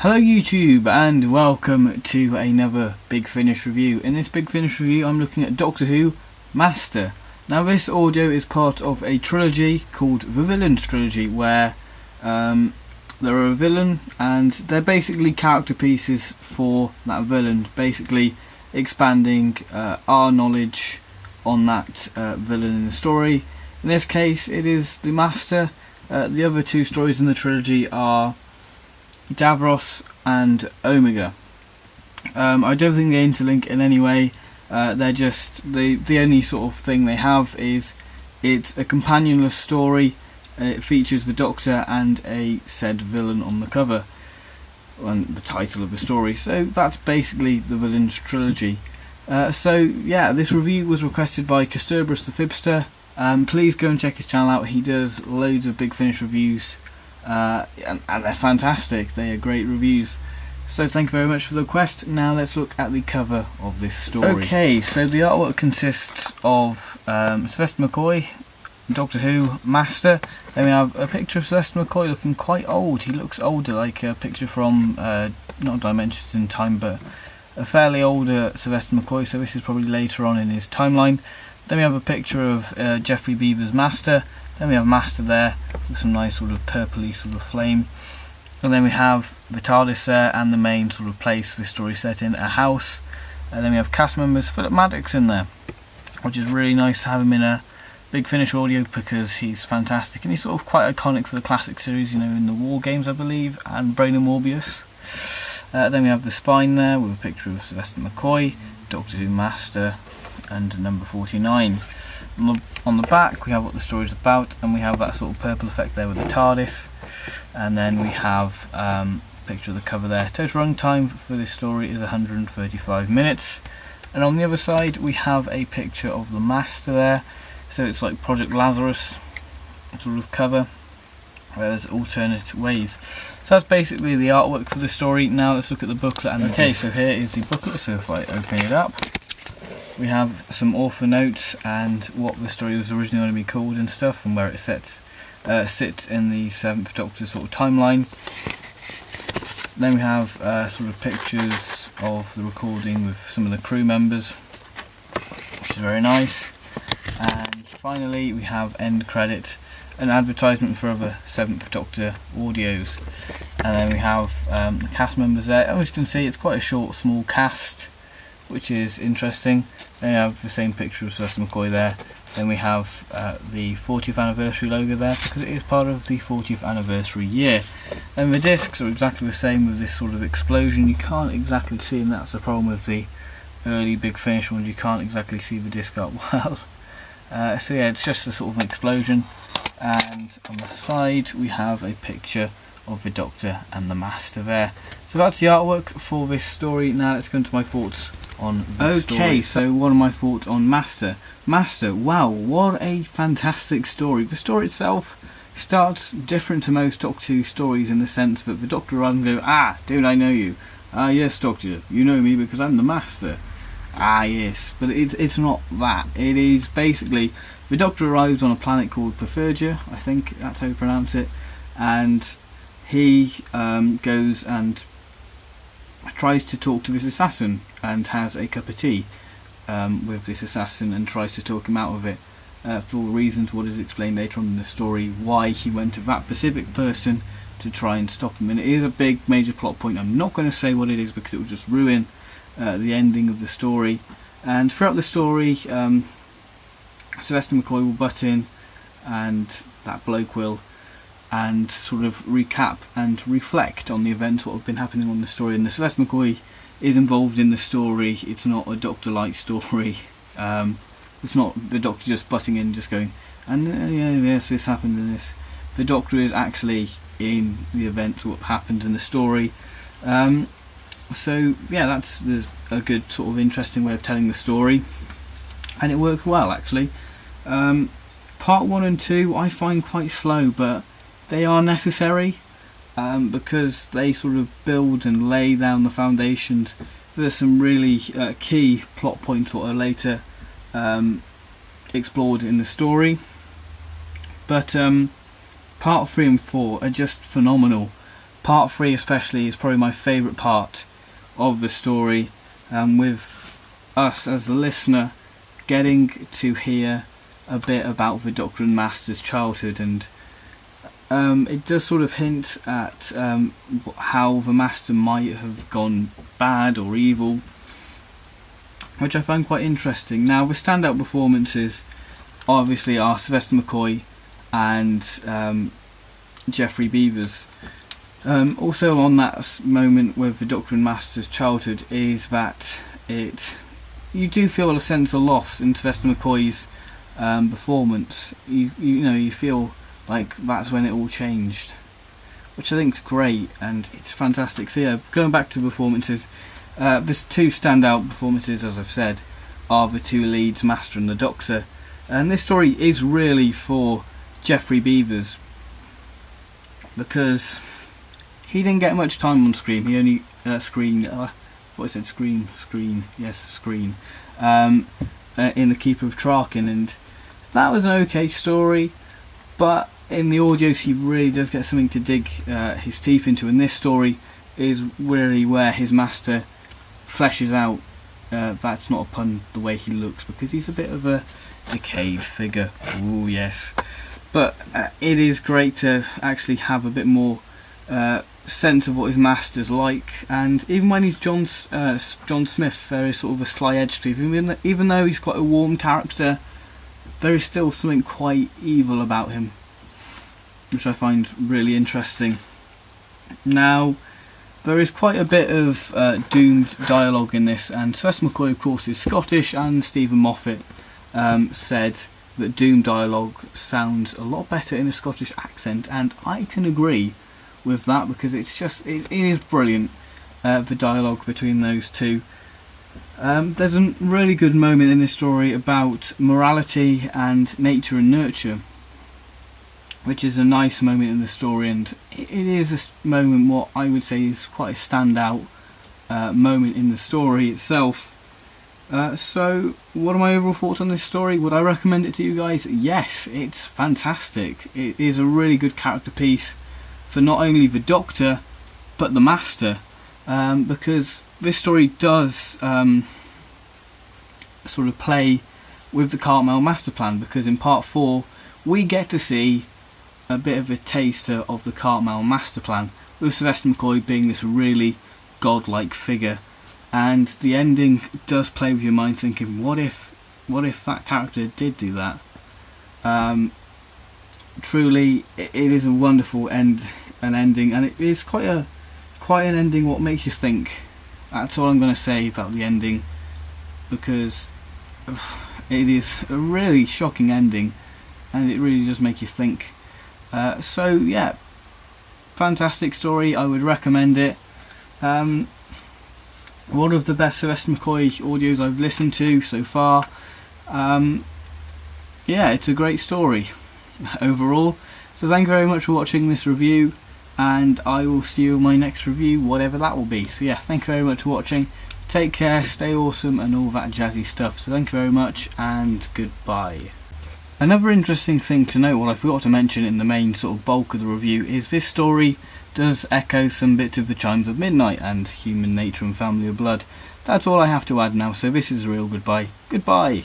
Hello YouTube and welcome to another Big Finish review. In this Big Finish review I'm looking at Doctor Who Master. Now this audio is part of a trilogy called the Villains Trilogy, where there are a villain and they're basically character pieces for that villain, basically expanding our knowledge on that villain in the story. In this case it is the Master. The other two stories in the trilogy are Davros and Omega. I don't think they interlink in any way. They're just the only sort of thing they have is it's a companionless story. It features the Doctor and a said villain on the cover and the title of the story. So that's basically the Villains Trilogy. So yeah, this review was requested by Casterbrus the Fibster. Please go and check his channel out. He does loads of Big Finish reviews. And they're fantastic. They are great reviews. So thank you very much for the request. Now let's look at the cover of this story. Okay, so the artwork consists of Sylvester McCoy, Doctor Who Master. Then we have a picture of Sylvester McCoy looking quite old. He looks older, like a picture from not Dimensions in Time, but a fairly older Sylvester McCoy. So this is probably later on in his timeline. Then we have a picture of Geoffrey Beevor's Master. Then we have Master there with some nice sort of purpley sort of flame. And then we have the TARDIS there and the main sort of place this story set in, a house. And then we have cast members Philip Maddox in there, which is really nice to have him in a Big Finish audio because he's fantastic. And he's sort of quite iconic for the classic series, you know, in the War Games I believe, and Brain and Morbius. Then we have the spine there with a picture of Sylvester McCoy, Doctor Who Master, and number 49. On the back we have what the story is about, and we have that sort of purple effect there with the TARDIS. And then we have a picture of the cover there. Total run time for this story is 135 minutes. And on the other side we have a picture of the Master there. So it's like Project Lazarus sort of cover, where there's alternate ways. So that's basically the artwork for the story. Now let's look at the booklet. And okay, so here is the booklet. So if I open it up, we have some author notes and what the story was originally going to be called and stuff, and where it sits in the 7th Doctor sort of timeline. Then we have sort of pictures of the recording with some of the crew members, which is very nice. And finally we have end credit, an advertisement for other 7th Doctor audios. And then we have the cast members there. As you can see, it's quite a short, small cast, which is interesting. Then we have the same picture of Sylvester McCoy there. Then we have the 40th anniversary logo there because it is part of the 40th anniversary year. And the discs are exactly the same with this sort of explosion. You can't exactly see, and that's the problem with the early Big Finish ones, you can't exactly see the disc up well. So yeah, it's just a sort of an explosion. And on the side we have a picture of the Doctor and the Master there. So that's the artwork for this story. Now let's go into my thoughts on the story. Okay, so what are my thoughts on Master? Master, wow, what a fantastic story. The story itself starts different to most Doctor Who stories in the sense that the Doctor arrives and goes, "Ah, dude, I know you. Ah, yes, Doctor, you know me because I'm the Master." Ah, yes, but it's not that. It is basically the Doctor arrives on a planet called Perfergia, I think that's how you pronounce it, and he goes and tries to talk to this assassin and has a cup of tea with this assassin and tries to talk him out of it for reasons what is explained later on in the story, why he went to that specific person to try and stop him. And it is a big major plot point. I'm not going to say what it is because it will just ruin the ending of the story. And throughout the story Sylvester McCoy will butt in, and that bloke will, and sort of recap and reflect on the events what have been happening on the story. And the Sylvester McCoy is involved in the story. It's not a Doctor-like story. It's not the Doctor just butting in, just going, and yeah, yes, this happened and this. The Doctor is actually in the events what happened in the story. So yeah, that's a good sort of interesting way of telling the story, and it works well actually. Part 1 and 2 I find quite slow, but they are necessary because they sort of build and lay down the foundations for some really key plot points that are later explored in the story. But part 3 and 4 are just phenomenal. Part 3 especially is probably my favourite part of the story, with us as the listener getting to hear a bit about the Doctor and Master's childhood, and it does sort of hint at how the Master might have gone bad or evil, which I find quite interesting. Now, the standout performances obviously are Sylvester McCoy and Geoffrey Beevers. Also on that moment with the Doctor and Master's childhood is that you do feel a sense of loss in Sylvester McCoy's performance. You feel like that's when it all changed, which I think is great and it's fantastic. So yeah, going back to performances, there's two standout performances, as I've said, are the two leads, Master and the Doctor, and this story is really for Geoffrey Beevers because he didn't get much time on screen. He only screen in The Keeper of Traken, and that was an okay story, but in the audios he really does get something to dig his teeth into, and this story is really where his Master fleshes out, that's not a pun, the way he looks, because he's a bit of a decayed figure. Ooh yes, but it is great to actually have a bit more sense of what his Master's like, and even when he's John Smith, there is sort of a sly edge to him. Even though he's quite a warm character, there is still something quite evil about him, which I find really interesting. Now, there is quite a bit of doomed dialogue in this, and Sylvester McCoy of course is Scottish, and Stephen Moffat said that doomed dialogue sounds a lot better in a Scottish accent, and I can agree with that because it is brilliant, the dialogue between those two. There's a really good moment in this story about morality and nature and nurture, which is a nice moment in the story, and it is a moment what I would say is quite a standout moment in the story itself. So what are my overall thoughts on this story? Would I recommend it to you guys? Yes, it's fantastic. It is a really good character piece for not only the Doctor but the Master, because this story does sort of play with the Cartmel master plan, because in part 4 we get to see a bit of a taster of the Cartmel master plan, with Sylvester McCoy being this really godlike figure, and the ending does play with your mind thinking, what if that character did do that? Truly it is a wonderful ending, and it is quite an ending what makes you think. That's all I'm going to say about the ending, because it is a really shocking ending and it really does make you think. So yeah, fantastic story, I would recommend it. One of the best Sylvester McCoy audios I've listened to so far. Yeah, it's a great story overall. So thank you very much for watching this review, and I will see you in my next review, whatever that will be. So yeah, thank you very much for watching. Take care, stay awesome, and all that jazzy stuff. So thank you very much, and goodbye. Another interesting thing to note, what I forgot to mention in the main sort of bulk of the review, is this story does echo some bits of The Chimes of Midnight and Human Nature and Family of Blood. That's all I have to add now, so this is a real goodbye. Goodbye!